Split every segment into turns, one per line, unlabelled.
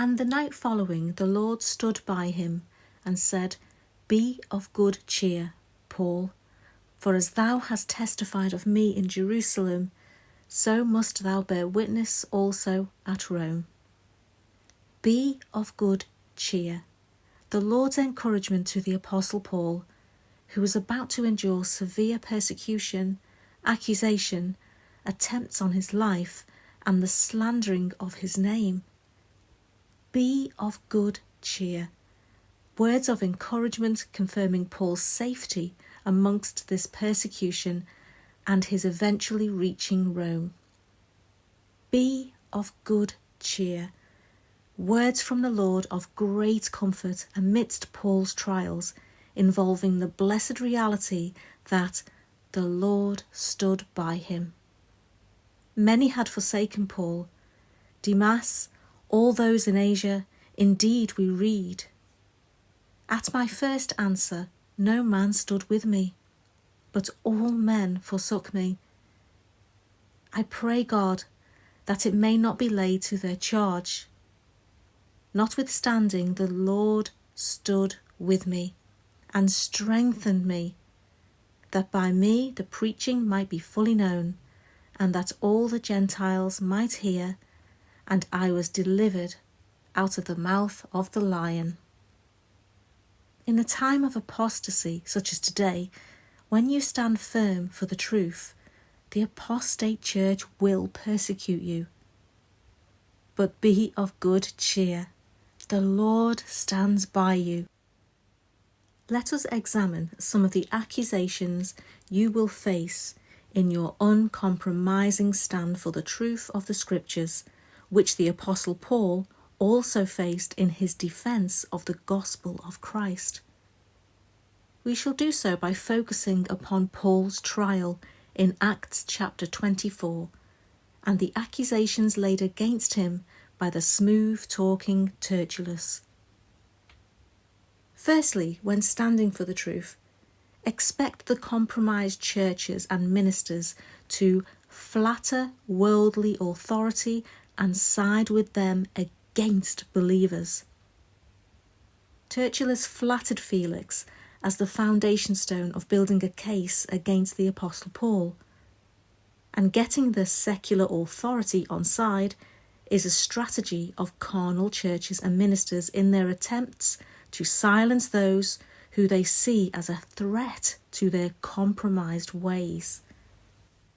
And the night following, the Lord stood by him and said, Be of good cheer, Paul, for as thou hast testified of me in Jerusalem, so must thou bear witness also at Rome. Be of good cheer. The Lord's encouragement to the Apostle Paul, who was about to endure severe persecution, accusation, attempts on his life, and the slandering of his name. Be of good cheer. Words of encouragement confirming Paul's safety amongst this persecution and his eventually reaching Rome. Be of good cheer. Words from the Lord of great comfort amidst Paul's trials, involving the blessed reality that the Lord stood by him. Many had forsaken Paul. Demas, all those in Asia, indeed we read. At my first answer, no man stood with me, but all men forsook me. I pray God that it may not be laid to their charge. Notwithstanding, the Lord stood with me and strengthened me, that by me the preaching might be fully known, and that all the Gentiles might hear, and I was delivered out of the mouth of the lion. In a time of apostasy, such as today, when you stand firm for the truth, the apostate church will persecute you. But be of good cheer. The Lord stands by you. Let us examine some of the accusations you will face in your uncompromising stand for the truth of the Scriptures, which the Apostle Paul also faced in his defence of the gospel of Christ. We shall do so by focusing upon Paul's trial in Acts chapter 24 and the accusations laid against him by the smooth-talking Tertullus. Firstly, when standing for the truth, expect the compromised churches and ministers to flatter worldly authority and side with them against believers. Tertullus flattered Felix as the foundation stone of building a case against the Apostle Paul, and getting the secular authority on side is a strategy of carnal churches and ministers in their attempts to silence those who they see as a threat to their compromised ways.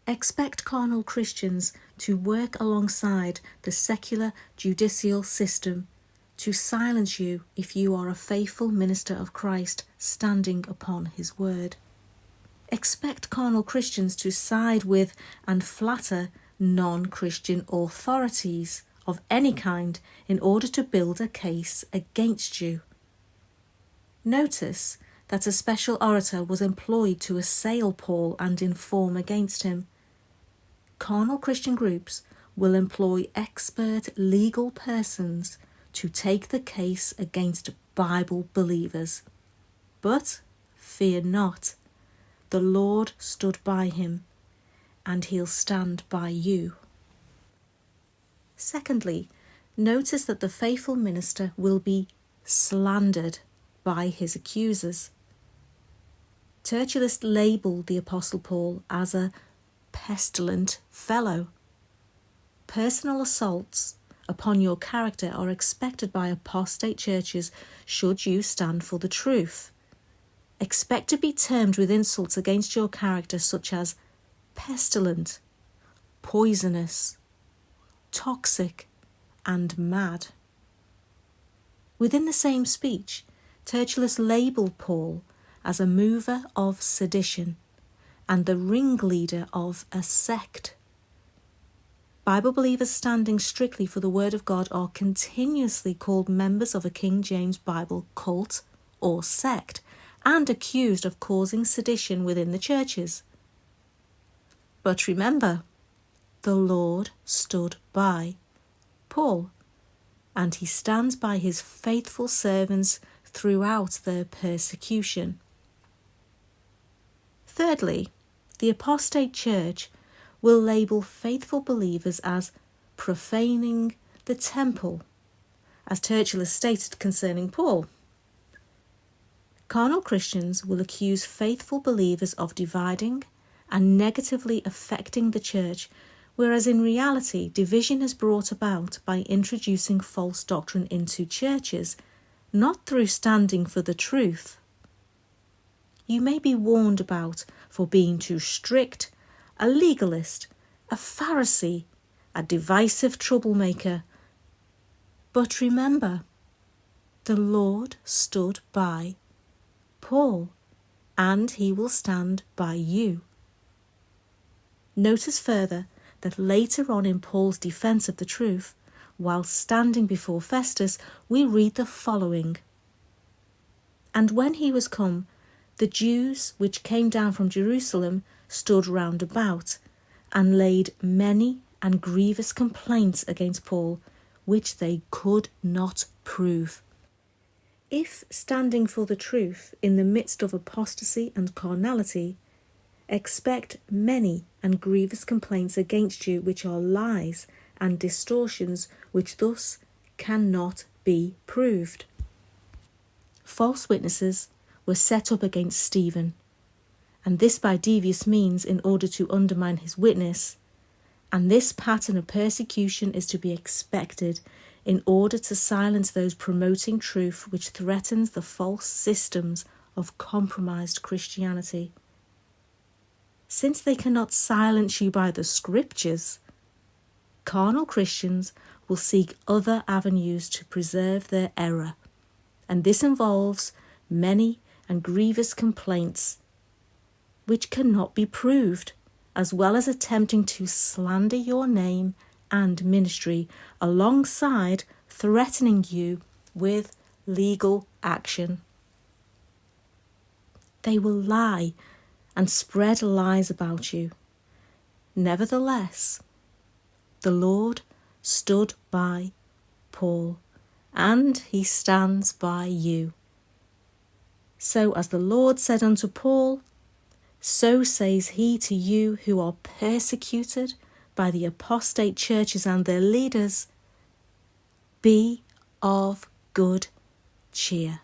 Expect carnal Christians to work alongside the secular judicial system to silence you if you are a faithful minister of Christ standing upon his word. Expect carnal Christians to side with and flatter non-Christian authorities of any kind in order to build a case against you. Notice that a special orator was employed to assail Paul and inform against him. Carnal Christian groups will employ expert legal persons to take the case against Bible believers. But fear not, the Lord stood by him, and he'll stand by you. Secondly, notice that the faithful minister will be slandered by his accusers. Tertullus labelled the Apostle Paul as a pestilent fellow. Personal assaults upon your character are expected by apostate churches should you stand for the truth. Expect to be termed with insults against your character such as pestilent, poisonous, toxic, and mad. Within the same speech, Tertullus labelled Paul as a mover of sedition and the ringleader of a sect. Bible believers standing strictly for the Word of God are continuously called members of a King James Bible cult or sect and accused of causing sedition within the churches. But remember, the Lord stood by Paul, and he stands by his faithful servants throughout their persecution. Thirdly, the apostate church will label faithful believers as profaning the temple as Tertullus stated concerning Paul. Carnal Christians will accuse faithful believers of dividing and negatively affecting the church, whereas in reality division is brought about by introducing false doctrine into churches, not through standing for the truth. You may be warned about for being too strict, a legalist, a Pharisee, a divisive troublemaker. But remember, the Lord stood by Paul, and he will stand by you. Notice further that later on in Paul's defence of the truth, while standing before Festus, we read the following. And when he was come, the Jews which came down from Jerusalem stood round about, and laid many and grievous complaints against Paul, which they could not prove. If standing for the truth in the midst of apostasy and carnality, expect many and grievous complaints against you, which are lies and distortions, which thus cannot be proved. False witnesses were set up against Stephen, and this by devious means in order to undermine his witness, and this pattern of persecution is to be expected in order to silence those promoting truth which threatens the false systems of compromised Christianity. Since they cannot silence you by the scriptures, carnal Christians will seek other avenues to preserve their error, and this involves many and grievous complaints which cannot be proved, as well as attempting to slander your name and ministry, alongside threatening you with legal action. They will lie and spread lies about you. Nevertheless, the Lord stood by Paul, and he stands by you. So as the Lord said unto Paul, so says he to you who are persecuted by the apostate churches and their leaders, be of good cheer.